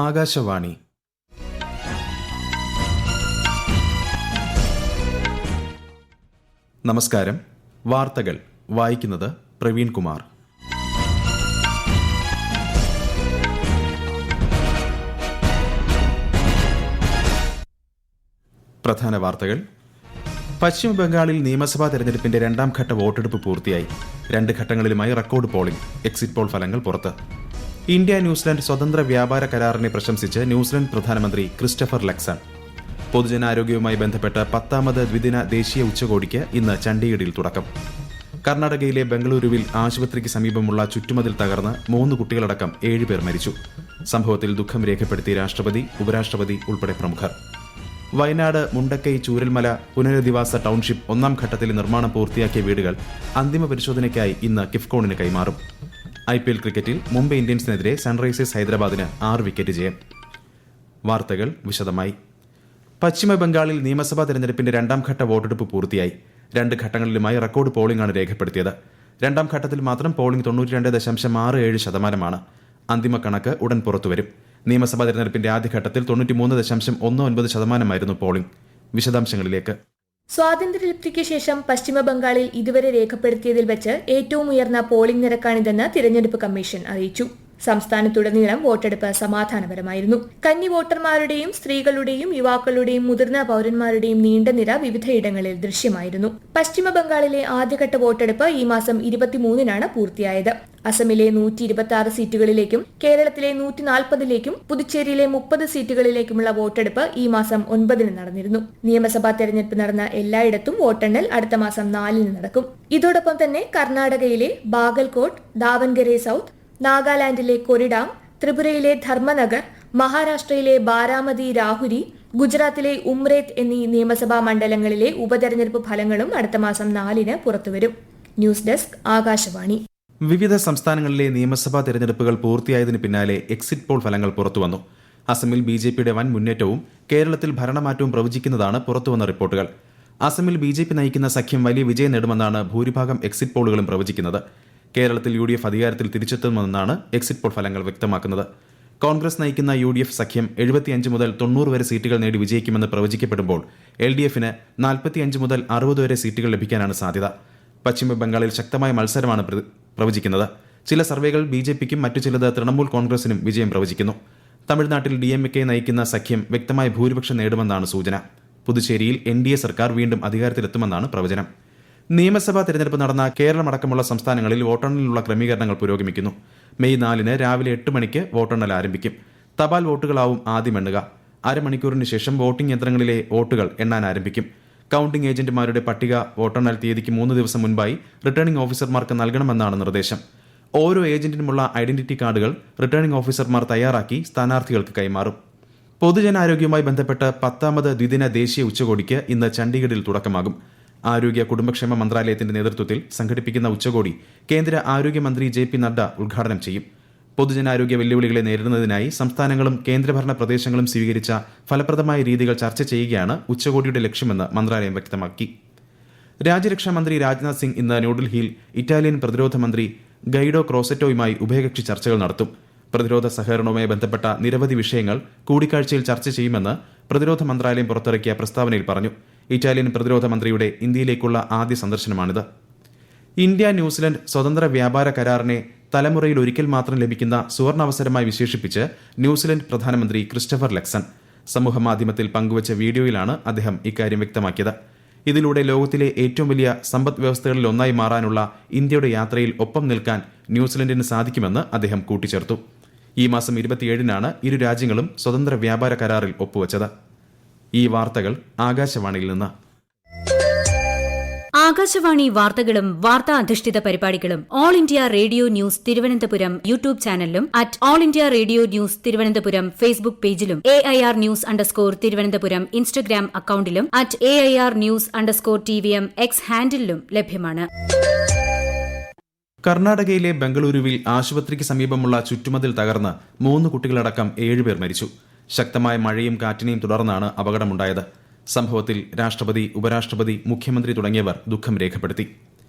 ആകാശവാണി. നമസ്കാരം. വാർത്തകൾ വായിക്കുന്നത് പ്രവീൺ കുമാർ. പ്രധാന വാർത്തകൾ. പശ്ചിമബംഗാളിൽ നിയമസഭാ തെരഞ്ഞെടുപ്പിന്റെ രണ്ടാം ഘട്ട വോട്ടെടുപ്പ് പൂർത്തിയായി. 2 ഘട്ടങ്ങളിലുമായി റെക്കോർഡ് പോളിംഗ്. എക്സിറ്റ് പോൾ ഫലങ്ങൾ പുറത്ത്. ഇന്ത്യ ന്യൂസിലൻഡ് സ്വതന്ത്ര വ്യാപാര കരാറിനെ പ്രശംസിച്ച് ന്യൂസിലൻഡ് പ്രധാനമന്ത്രി ക്രിസ്റ്റഫർ ലക്സൺ. പൊതുജനാരോഗ്യവുമായി ബന്ധപ്പെട്ട 10ാമത് ദ്വിദിന ദേശീയ ഉച്ചകോടിക്ക് ഇന്ന് ചണ്ഡീഗഡിൽ തുടക്കം. കർണാടകയിലെ ബംഗളൂരുവിൽ ആശുപത്രിക്ക് സമീപമുള്ള ചുറ്റുമതിൽ തകർന്ന് 3 കുട്ടികളടക്കം 7 പേർ മരിച്ചു. സംഭവത്തിൽ ദുഃഖം രേഖപ്പെടുത്തി രാഷ്ട്രപതി, ഉപരാഷ്ട്രപതി ഉൾപ്പെടെ പ്രമുഖർ. വയനാട് മുണ്ടക്കൈ ചൂരൽമല പുനരധിവാസ ടൌൺഷിപ്പ് 1ാം ഘട്ടത്തിൽ നിർമ്മാണം പൂർത്തിയാക്കിയ വീടുകൾ അന്തിമ പരിശോധനയ്ക്കായി ഇന്ന് കിഫ്കോണിന് കൈമാറും. IPL ക്രിക്കറ്റിൽ മുംബൈ ഇന്ത്യൻസിനെതിരെ സൺറൈസേഴ്സ് ഹൈദരാബാദിന് 6 വിക്കറ്റ് ജയം. വാർത്തകൾ വിശദമായി. പശ്ചിമബംഗാളിൽ നിയമസഭാ തെരഞ്ഞെടുപ്പിന്റെ രണ്ടാം ഘട്ട വോട്ടെടുപ്പ് പൂർത്തിയായി. 2 ഘട്ടങ്ങളിലുമായി റെക്കോർഡ് പോളിംഗാണ് രേഖപ്പെടുത്തിയത്. രണ്ടാം ഘട്ടത്തിൽ മാത്രം പോളിംഗ് 92.67%. അന്തിമ കണക്ക് ഉടൻ പുറത്തുവരും. നിയമസഭാ തെരഞ്ഞെടുപ്പിന്റെ ആദ്യഘട്ടത്തിൽ 93.19% പോളിംഗ്. വിശദാംശങ്ങളിലേക്ക്. സ്വാതന്ത്ര്യലബ്ധിക്ക് ശേഷം പശ്ചിമബംഗാളിൽ ഇതുവരെ രേഖപ്പെടുത്തിയതിൽ വെച്ച് ഏറ്റവും ഉയർന്ന പോളിംഗ് നിരക്കാണിതെന്ന് തിരഞ്ഞെടുപ്പ് കമ്മീഷൻ അറിയിച്ചു. സംസ്ഥാനത്തുടനീളം വോട്ടെടുപ്പ് സമാധാനപരമായിരുന്നു. കന്നി വോട്ടർമാരുടെയും സ്ത്രീകളുടെയും യുവാക്കളുടെയും മുതിർന്ന പൌരന്മാരുടെയും നീണ്ട നിര വിവിധയിടങ്ങളിൽ ദൃശ്യമായിരുന്നു. പശ്ചിമബംഗാളിലെ ആദ്യഘട്ട വോട്ടെടുപ്പ് ഈ മാസം 23-നാണ് പൂർത്തിയായത്. അസമിലെ 126 സീറ്റുകളിലേക്കും കേരളത്തിലെ 140ലേക്കും പുതുച്ചേരിയിലെ 30 സീറ്റുകളിലേക്കുമുള്ള വോട്ടെടുപ്പ് ഈ മാസം 9-ന് നടന്നിരുന്നു. നിയമസഭാ തെരഞ്ഞെടുപ്പ് നടന്ന എല്ലായിടത്തും വോട്ടെണ്ണൽ അടുത്ത മാസം 4-ന് നടക്കും. ഇതോടൊപ്പം തന്നെ കർണാടകയിലെ ബാഗൽകോട്ട്, ദാവൻഗരെ സൌത്ത്, നാഗാലാൻഡിലെ കൊറിഡാം, ത്രിപുരയിലെ ധർമ്മനഗർ, മഹാരാഷ്ട്രയിലെ ബാരാമതി രാഹുരി, ഗുജറാത്തിലെ ഉംറേത്ത് എന്നീ നിയമസഭാ മണ്ഡലങ്ങളിലെ ഉപതെരഞ്ഞെടുപ്പ് ഫലങ്ങളും അടുത്ത മാസം 4-ന് പുറത്തുവരും. News desk, Akashvani. വിവിധ സംസ്ഥാനങ്ങളിലെ നിയമസഭാ തെരഞ്ഞെടുപ്പുകൾ പൂർത്തിയായതിനു പിന്നാലെ എക്സിറ്റ് പോൾ ഫലങ്ങൾ പുറത്തുവന്നു. അസമിൽ BJPയുടെ വൻ മുന്നേറ്റവും കേരളത്തിൽ ഭരണമാറ്റവും പ്രവചിക്കുന്നതാണ് പുറത്തുവന്ന റിപ്പോർട്ടുകൾ. അസമിൽ BJP നയിക്കുന്ന സഖ്യം വലിയ വിജയം നേടുമെന്നാണ് ഭൂരിഭാഗം എക്സിറ്റ് പോളുകളും പ്രവചിക്കുന്നത്. കേരളത്തിൽ UDF അധികാരത്തിൽ തിരിച്ചെത്തുമെന്നാണ് എക്സിറ്റ് പോൾ ഫലങ്ങൾ വ്യക്തമാക്കുന്നത്. കോൺഗ്രസ് നയിക്കുന്ന UDF സഖ്യം 75 മുതൽ 90 വരെ സീറ്റുകൾ നേടി വിജയിക്കുമെന്ന് പ്രവചിക്കപ്പെടുമ്പോൾ LDFന് 45 മുതൽ 60 വരെ സീറ്റുകൾ ലഭിക്കാനാണ് സാധ്യത. പശ്ചിമബംഗാളിൽ ശക്തമായ മത്സരമാണ് പ്രവചിക്കുന്നത്. ചില സർവേകൾ BJPക്കും മറ്റു ചിലത് തൃണമൂൽ കോൺഗ്രസിനും വിജയം പ്രവചിക്കുന്നു. തമിഴ്നാട്ടിൽ DMK നയിക്കുന്ന സഖ്യം വ്യക്തമായ ഭൂരിപക്ഷം നേടുമെന്നാണ് സൂചന. പുതുച്ചേരിയിൽ NDA സർക്കാർ വീണ്ടും അധികാരത്തിലെത്തുമെന്നാണ് പ്രവചനം. നിയമസഭാ തെരഞ്ഞെടുപ്പ് നടന്ന കേരളമടക്കമുള്ള സംസ്ഥാനങ്ങളിൽ വോട്ടെണ്ണലിനുള്ള ക്രമീകരണങ്ങൾ പുരോഗമിക്കുന്നു. മെയ് 4-ന് രാവിലെ 8 മണിക്ക് വോട്ടെണ്ണൽ ആരംഭിക്കും. തപാൽ വോട്ടുകളാവും ആദ്യം എണ്ണുക. അരമണിക്കൂറിന് ശേഷം വോട്ടിംഗ് യന്ത്രങ്ങളിലെ വോട്ടുകൾ എണ്ണാൻ ആരംഭിക്കും. കൌണ്ടിംഗ് ഏജന്റുമാരുടെ പട്ടിക വോട്ടെണ്ണൽ തീയതിക്ക് 3 ദിവസം മുൻപായി റിട്ടേണിംഗ് ഓഫീസർമാർക്ക് നൽകണമെന്നാണ് നിർദ്ദേശം. ഓരോ ഏജന്റിനുമുള്ള ഐഡന്റിറ്റി കാർഡുകൾ റിട്ടേണിംഗ് ഓഫീസർമാർ തയ്യാറാക്കി സ്ഥാനാർത്ഥികൾക്ക് കൈമാറും. പൊതുജനാരോഗ്യവുമായി ബന്ധപ്പെട്ട് 10ാമത് ദ്വിദിന ദേശീയ ഉച്ചകോടിക്ക് ഇന്ന് ചണ്ഡീഗഡിൽ തുടക്കമാകും. ആരോഗ്യ കുടുംബക്ഷേമ മന്ത്രാലയത്തിന്റെ നേതൃത്വത്തിൽ സംഘടിപ്പിക്കുന്ന ഉച്ചകോടി കേന്ദ്ര ആരോഗ്യമന്ത്രി JP നഡ്ഡ ഉദ്ഘാടനം ചെയ്യും. പൊതുജനാരോഗ്യ വെല്ലുവിളികളെ നേരിടുന്നതിനായി സംസ്ഥാനങ്ങളും കേന്ദ്രഭരണ പ്രദേശങ്ങളും സ്വീകരിച്ച ഫലപ്രദമായ രീതികൾ ചർച്ച ചെയ്യുകയാണ് ഉച്ചകോടിയുടെ ലക്ഷ്യമെന്ന് മന്ത്രാലയം വ്യക്തമാക്കി. രാജ്യരക്ഷാമന്ത്രി രാജ്നാഥ് സിംഗ് ഇന്ന് ന്യൂഡൽഹിയിൽ ഇറ്റാലിയൻ പ്രതിരോധ മന്ത്രി ഗൈഡോ ക്രോസറ്റോയുമായി ഉഭയകക്ഷി ചർച്ചകൾ നടത്തും. പ്രതിരോധ സഹകരണവുമായി ബന്ധപ്പെട്ട നിരവധി വിഷയങ്ങൾ കൂടിക്കാഴ്ചയിൽ ചർച്ച ചെയ്യുമെന്ന് പ്രതിരോധ മന്ത്രാലയം പുറത്തിറക്കിയ പ്രസ്താവനയിൽ പറഞ്ഞു. ഇറ്റാലിയൻ പ്രതിരോധ മന്ത്രിയുടെ ഇന്ത്യയിലേക്കുള്ള ആദ്യ സന്ദർശനമാണിത്. ഇന്ത്യ ന്യൂസിലൻഡ് സ്വതന്ത്ര വ്യാപാര കരാറിനെ തലമുറയിൽ ഒരിക്കൽ മാത്രം ലഭിക്കുന്ന സുവർണാവസരമായി വിശേഷിപ്പിച്ച് ന്യൂസിലൻഡ് പ്രധാനമന്ത്രി ക്രിസ്റ്റഫർ ലക്സൺ സമൂഹമാധ്യമത്തിൽ പങ്കുവച്ച വീഡിയോയിലാണ് അദ്ദേഹം ഇക്കാര്യം വ്യക്തമാക്കിയത്. ഇതിലൂടെ ലോകത്തിലെ ഏറ്റവും വലിയ സമ്പദ് വ്യവസ്ഥകളിൽ ഒന്നായി മാറാനുള്ള ഇന്ത്യയുടെ യാത്രയിൽ ഒപ്പം നിൽക്കാൻ ന്യൂസിലൻഡിന് സാധിക്കുമെന്ന് അദ്ദേഹം കൂട്ടിച്ചേർത്തു. ഈ മാസം 27-നാണ് ഇരു രാജ്യങ്ങളും സ്വതന്ത്ര വ്യാപാര കരാറിൽ ഒപ്പുവച്ചത്. ഈ വാർത്തകൾ ആകാശവാണിയിൽ നിന്ന്. ആകാശവാണി വാർത്തകളും വാർത്താ അധിഷ്ഠിത പരിപാടികളും all India radio news Thiruvananthapuram YouTube ചാനലിലും all India radio news Thiruvananthapuram Facebook പേജിലും AIR ന്യൂസ് _തിരുവനന്തപുരം ഇൻസ്റ്റഗ്രാം അക്കൌണ്ടിലും AIR ന്യൂസ് _TVM X ഹാൻഡിലും ലഭ്യമാണ്. കർണാടകയിലെ ബംഗളൂരുവിൽ ആശുപത്രിക്ക് സമീപമുള്ള ചുറ്റുമതിൽ തകർന്ന് 3 കുട്ടികളടക്കം 7 പേർ മരിച്ചു. ശക്തമായ മഴയും കാറ്റിനെയും തുടർന്നാണ് അപകടമുണ്ടായത്. സംഭവത്തിൽ രാഷ്ട്രപതി, ഉപരാഷ്ട്രപതി, മുഖ്യമന്ത്രി തുടങ്ങിയവർ ദുഃഖം രേഖപ്പെടുത്തി.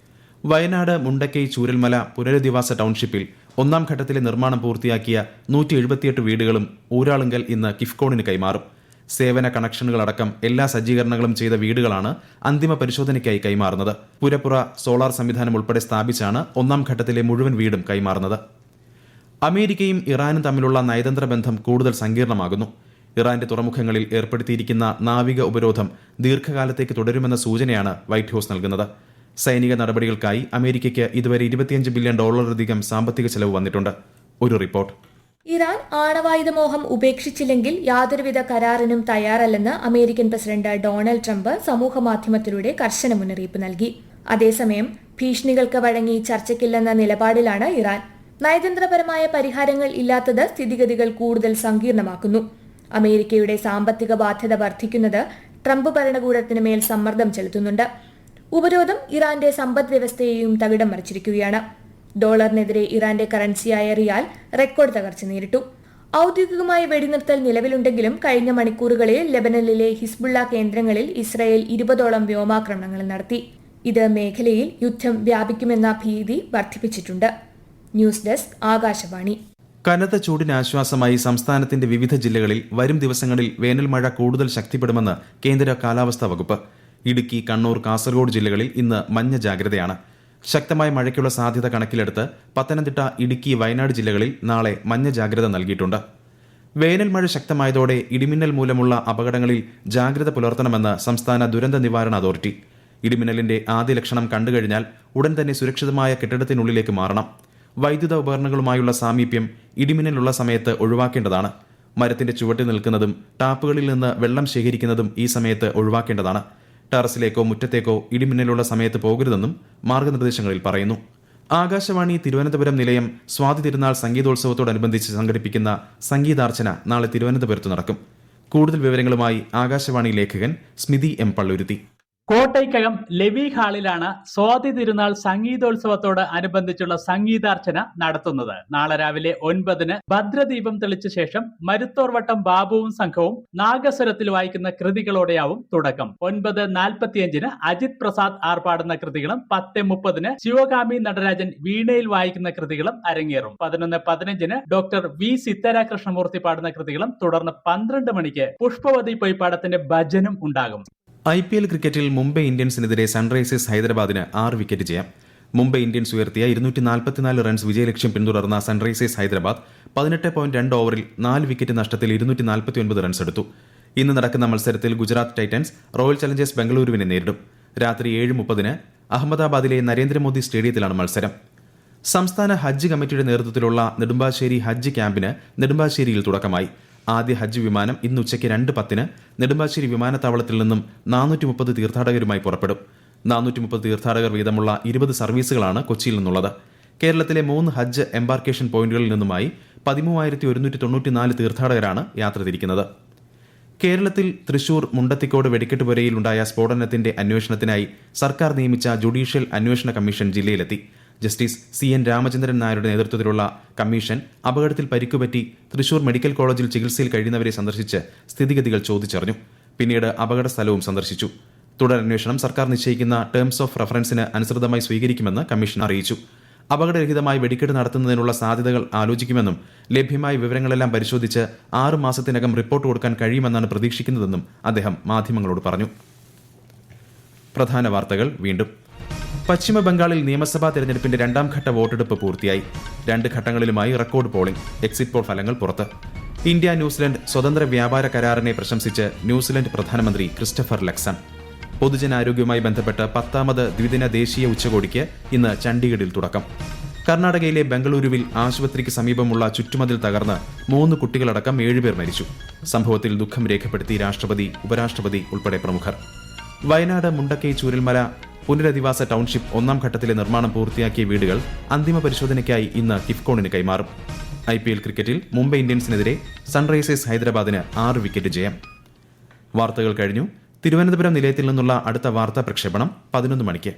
വയനാട് മുണ്ടക്കൈ ചൂരൽമല പുനരധിവാസ ടൌൺഷിപ്പിൽ ഒന്നാം ഘട്ടത്തിലെ നിർമ്മാണം പൂർത്തിയാക്കിയ 178 വീടുകളും ഊരാളുങ്കൽ ഇന്ന് കിഫ്കോണിന് കൈമാറും. സേവന കണക്ഷനുകളടക്കം എല്ലാ സജ്ജീകരണങ്ങളും ചെയ്ത വീടുകളാണ് അന്തിമ പരിശോധനയ്ക്കായി കൈമാറുന്നത്. പുരപ്പുറ സോളാർ സംവിധാനം ഉൾപ്പെടെ സ്ഥാപിച്ചാണ് ഒന്നാം ഘട്ടത്തിലെ മുഴുവൻ വീടും കൈമാറുന്നത്. അമേരിക്കയും ഇറാനും തമ്മിലുള്ള നയതന്ത്ര ബന്ധം കൂടുതൽ സങ്കീർണമാകുന്നു. ഇറാന്റെ തുറമുഖങ്ങളിൽ ഏർപ്പെടുത്തിയിരിക്കുന്ന നാവിക ഉപരോധം ദീർഘകാലത്തേക്ക് തുടരുമെന്ന സൂചനയാണ് വൈറ്റ് ഹൌസ് നൽകുന്നത്. സൈനിക നടപടികൾക്കായി അമേരിക്കയ്ക്ക് ഇതുവരെ $25 ബില്യൺ സാമ്പത്തിക ചെലവ് വന്നിട്ടുണ്ട്. ഒരു റിപ്പോർട്ട്. ഇറാൻ ആണവായുധമോഹം ഉപേക്ഷിച്ചില്ലെങ്കിൽ യാതൊരുവിധ കരാറിനും തയ്യാറല്ലെന്ന് അമേരിക്കൻ പ്രസിഡന്റ് ഡൊണാൾഡ് ട്രംപ് സമൂഹമാധ്യമത്തിലൂടെ കർശന മുന്നറിയിപ്പ് നൽകി. അതേസമയം ഭീഷണികൾക്ക് വഴങ്ങി ചർച്ചയ്ക്കില്ലെന്ന നിലപാടിലാണ് ഇറാൻ. നയതന്ത്രപരമായ പരിഹാരങ്ങൾ ഇല്ലാത്തത് സ്ഥിതിഗതികൾ കൂടുതൽ സങ്കീർണമാക്കുന്നു. അമേരിക്കയുടെ സാമ്പത്തിക ബാധ്യത വർദ്ധിക്കുന്നത് ട്രംപ് ഭരണകൂടത്തിന് മേൽ സമ്മർദ്ദം ചെലുത്തുന്നുണ്ട്. ഉപരോധം ഇറാന്റെ സമ്പദ് വ്യവസ്ഥയെയും തകിടം മറിച്ചിരിക്കുകയാണ്. ഡോളറിനെതിരെ ഇറാന്റെ കറൻസിയായ റിയാൽ റെക്കോർഡ് തകർച്ച നേരിട്ടു. ഔദ്യോഗികമായ വെടിനിർത്തൽ നിലവിലുണ്ടെങ്കിലും കഴിഞ്ഞ മണിക്കൂറുകളിൽ ലെബനനിലെ ഹിസ്ബുള്ള കേന്ദ്രങ്ങളിൽ ഇസ്രായേൽ 20ഓളം വ്യോമാക്രമണങ്ങൾ നടത്തി. ഇത് മേഖലയിൽ യുദ്ധം വ്യാപിക്കുമെന്ന ഭീതി വർദ്ധിപ്പിച്ചിട്ടുണ്ട്. News desk, Akashvani. കനത്ത ചൂടിന് ആശ്വാസമായി സംസ്ഥാനത്തിന്റെ വിവിധ ജില്ലകളിൽ വരും ദിവസങ്ങളിൽ വേനൽ മഴ കൂടുതൽ ശക്തിപ്പെടുമെന്ന് കേന്ദ്ര കാലാവസ്ഥാ വകുപ്പ്. ഇടുക്കി, കണ്ണൂർ, കാസർഗോഡ് ജില്ലകളിൽ ഇന്ന് മഞ്ഞ ജാഗ്രതയാണ്. ശക്തമായ മഴയ്ക്കുള്ള സാധ്യത കണക്കിലെടുത്ത് പത്തനംതിട്ട, ഇടുക്കി, വയനാട് ജില്ലകളിൽ നാളെ മഞ്ഞ ജാഗ്രത നൽകിയിട്ടുണ്ട്. വേനൽ മഴ ശക്തമായതോടെ ഇടിമിന്നൽ മൂലമുള്ള അപകടങ്ങളിൽ ജാഗ്രത പുലർത്തണമെന്ന് സംസ്ഥാന ദുരന്ത നിവാരണ അതോറിറ്റി. ഇടിമിന്നലിന്റെ ആദ്യ ലക്ഷണം കണ്ടുകഴിഞ്ഞാൽ ഉടൻ തന്നെ സുരക്ഷിതമായ കെട്ടിടത്തിനുള്ളിലേക്ക് മാറണം. വൈദ്യുത ഉപകരണങ്ങളുമായുള്ള സാമീപ്യം ഇടിമിന്നലുള്ള സമയത്ത് ഒഴിവാക്കേണ്ടതാണ്. മരത്തിന്റെ ചുവട്ടിൽ നിൽക്കുന്നതും ടാപ്പുകളിൽ നിന്ന് വെള്ളം ശേഖരിക്കുന്നതും ഈ സമയത്ത് ഒഴിവാക്കേണ്ടതാണ്. ടെറസിലേക്കോ മുറ്റത്തേക്കോ ഇടിമിന്നലുള്ള സമയത്ത് പോകരുതെന്നും മാർഗനിർദ്ദേശങ്ങളിൽ പറയുന്നു. ആകാശവാണി തിരുവനന്തപുരം നിലയം സ്വാതി തിരുനാൾ സംഗീതോത്സവത്തോടനുബന്ധിച്ച് സംഘടിപ്പിക്കുന്ന സംഗീതാർച്ചന നാളെ തിരുവനന്തപുരത്ത് നടക്കും. കൂടുതൽ വിവരങ്ങളുമായി ആകാശവാണി ലേഖകൻ സ്മിതി എം പള്ളുരുത്തി. കോട്ടയ്ക്കകം ലെവി ഹാളിലാണ് സ്വാതി തിരുനാൾ സംഗീതോത്സവത്തോട് അനുബന്ധിച്ചുള്ള സംഗീതാർച്ചന നടത്തുന്നത്. നാളെ രാവിലെ 9-ന് ഭദ്രദീപം തെളിച്ച ശേഷം മരുത്തോർവട്ടം ബാബുവും സംഘവും നാഗസ്വരത്തിൽ വായിക്കുന്ന കൃതികളോടെയാവും തുടക്കം. 9:45-ന് അജിത് പ്രസാദ് ആർ പാടുന്ന കൃതികളും 10:30-ന് ശിവകാമി നടരാജൻ വീണയിൽ വായിക്കുന്ന കൃതികളും അരങ്ങേറും. 11:15-ന് ഡോക്ടർ വി സിത്തര കൃഷ്ണമൂർത്തി പാടുന്ന കൃതികളും തുടർന്ന് 12 മണിക്ക് പുഷ്പവതി പൊയ്പാടത്തിന്റെ ഭജനും ഉണ്ടാകും. IPL ക്രിക്കറ്റിൽ മുംബൈ ഇന്ത്യൻസിനെതിരെ സൺറൈസേഴ്സ് ഹൈദരാബാദിന് 6 വിക്കറ്റ് ജയം. മുംബൈ ഇന്ത്യൻസ് ഉയർത്തിയ 244 റൺസ് വിജയലക്ഷ്യം പിന്തുടർന്ന സൺറൈസേഴ്സ് ഹൈദരാബാദ് 18.2 ഓവറിൽ 4 വിക്കറ്റ് നഷ്ടത്തിൽ 249 റൺസ് എടുത്തു. ഇന്ന് നടക്കുന്ന മത്സരത്തിൽ ഗുജറാത്ത് ടൈറ്റൻസ് റോയൽ ചലഞ്ചേഴ്സ് ബംഗളൂരുവിനെ നേരിടും. രാത്രി 7:30-ന് അഹമ്മദാബാദിലെ നരേന്ദ്രമോദി സ്റ്റേഡിയത്തിലാണ് മത്സരം. സംസ്ഥാന ഹജ്ജ് കമ്മിറ്റിയുടെ നേതൃത്വത്തിലുള്ള നെടുമ്പാശ്ശേരി ഹജ്ജ് ക്യാമ്പിന് നെടുമ്പാശ്ശേരിയിൽ തുടക്കമായി. ആദ്യ ഹജ്ജ് വിമാനം ഇന്ന് ഉച്ചയ്ക്ക് 2:10-ന് നെടുമ്പാശ്ശേരി വിമാനത്താവളത്തിൽ നിന്നും 430 തീർത്ഥാടകരുമായി പുറപ്പെടും. 430 തീർത്ഥാടകർ വീതമുള്ള 20 സർവീസുകളാണ് കൊച്ചിയിൽ നിന്നുള്ളത്. കേരളത്തിലെ 3 ഹജ്ജ് എംബാർക്കേഷൻ പോയിന്റുകളിൽ നിന്നുമായി 13,194 തീർത്ഥാടകരാണ് യാത്ര തിരിക്കുന്നത്. കേരളത്തിൽ തൃശൂർ മുണ്ടത്തിക്കോട് വെടിക്കെട്ടുപുരയിൽ ഉണ്ടായ സ്ഫോടനത്തിന്റെ അന്വേഷണത്തിനായി സർക്കാർ നിയമിച്ച ജുഡീഷ്യൽ അന്വേഷണ കമ്മീഷൻ ജില്ലയിലെത്തി. ജസ്റ്റിസ് CN രാമചന്ദ്രൻ നായരുടെ നേതൃത്വത്തിലുള്ള കമ്മീഷൻ അപകടത്തിൽ പരിക്കുപറ്റി തൃശൂർ മെഡിക്കൽ കോളേജിൽ ചികിത്സയിൽ കഴിയുന്നവരെ സന്ദർശിച്ച് സ്ഥിതിഗതികൾ ചോദിച്ചറിഞ്ഞു. പിന്നീട് അപകട സ്ഥലവും സന്ദർശിച്ചു. തുടരന്വേഷണം സർക്കാർ നിശ്ചയിക്കുന്ന ടേംസ് ഓഫ് റഫറൻസിന് അനുസൃതമായി സ്വീകരിക്കുമെന്ന് കമ്മീഷൻ അറിയിച്ചു. അപകടരഹിതമായി വെടിക്കെട്ട് നടത്തുന്നതിനുള്ള സാധ്യതകൾ ആലോചിക്കുമെന്നും ലഭ്യമായ വിവരങ്ങളെല്ലാം പരിശോധിച്ച് 6 മാസത്തിനകം റിപ്പോർട്ട് കൊടുക്കാൻ കഴിയുമെന്നാണ് പ്രതീക്ഷിക്കുന്നതെന്നും അദ്ദേഹം മാധ്യമങ്ങളോട് പറഞ്ഞു. പ്രധാന വാർത്തകൾ വീണ്ടും. പശ്ചിമ ബംഗാളിൽ നിയമസഭാ തെരഞ്ഞെടുപ്പിന്റെ 2ാം ഘട്ട വോട്ടെടുപ്പ് പൂർത്തിയായി. 2 ഘട്ടങ്ങളിലുമായി റെക്കോർഡ് പോളിംഗ്. എക്സിറ്റ് പോൾ ഫലങ്ങൾ പുറത്ത്. ഇന്ത്യ ന്യൂസിലൻഡ് സ്വതന്ത്ര വ്യാപാര കരാറിനെ പ്രശംസിച്ച് ന്യൂസിലൻഡ് പ്രധാനമന്ത്രി ക്രിസ്റ്റഫർ ലക്സൺ. പൊതുജനാരോഗ്യവുമായി ബന്ധപ്പെട്ട് 10ാമത് ദ്വിദിന ദേശീയ ഉച്ചകോടിക്ക് ഇന്ന് ചണ്ഡീഗഡിൽ തുടക്കം. കർണാടകയിലെ ബംഗളൂരുവിൽ ആശുപത്രിക്ക് സമീപമുള്ള ചുറ്റുമതിൽ തകർന്ന് 3 കുട്ടികളടക്കം 7 പേർ മരിച്ചു. സംഭവത്തിൽ ദുഃഖം രേഖപ്പെടുത്തി രാഷ്ട്രപതി, ഉപരാഷ്ട്രപതി ഉൾപ്പെടെ പ്രമുഖർ. വയനാട് മുണ്ടക്കൈ ചൂരൽമല പുനരധിവാസ ടൌൺഷിപ്പ് 1ാം ഘട്ടത്തിലെ നിർമ്മാണം പൂർത്തിയാക്കിയ വീടുകൾ അന്തിമ പരിശോധനയ്ക്കായി ഇന്ന് കിഫ്കോണിന് കൈമാറും. IPL ക്രിക്കറ്റിൽ മുംബൈ ഇന്ത്യൻസിനെതിരെ സൺറൈസേഴ്സ് ഹൈദരാബാദിന് 6 വിക്കറ്റ് ജയം. വാർത്തകൾ കഴിഞ്ഞു. തിരുവനന്തപുരം നിലയത്തിൽ നിന്നുള്ള അടുത്ത വാർത്താ പ്രക്ഷേപണം 11 മണിക്ക്.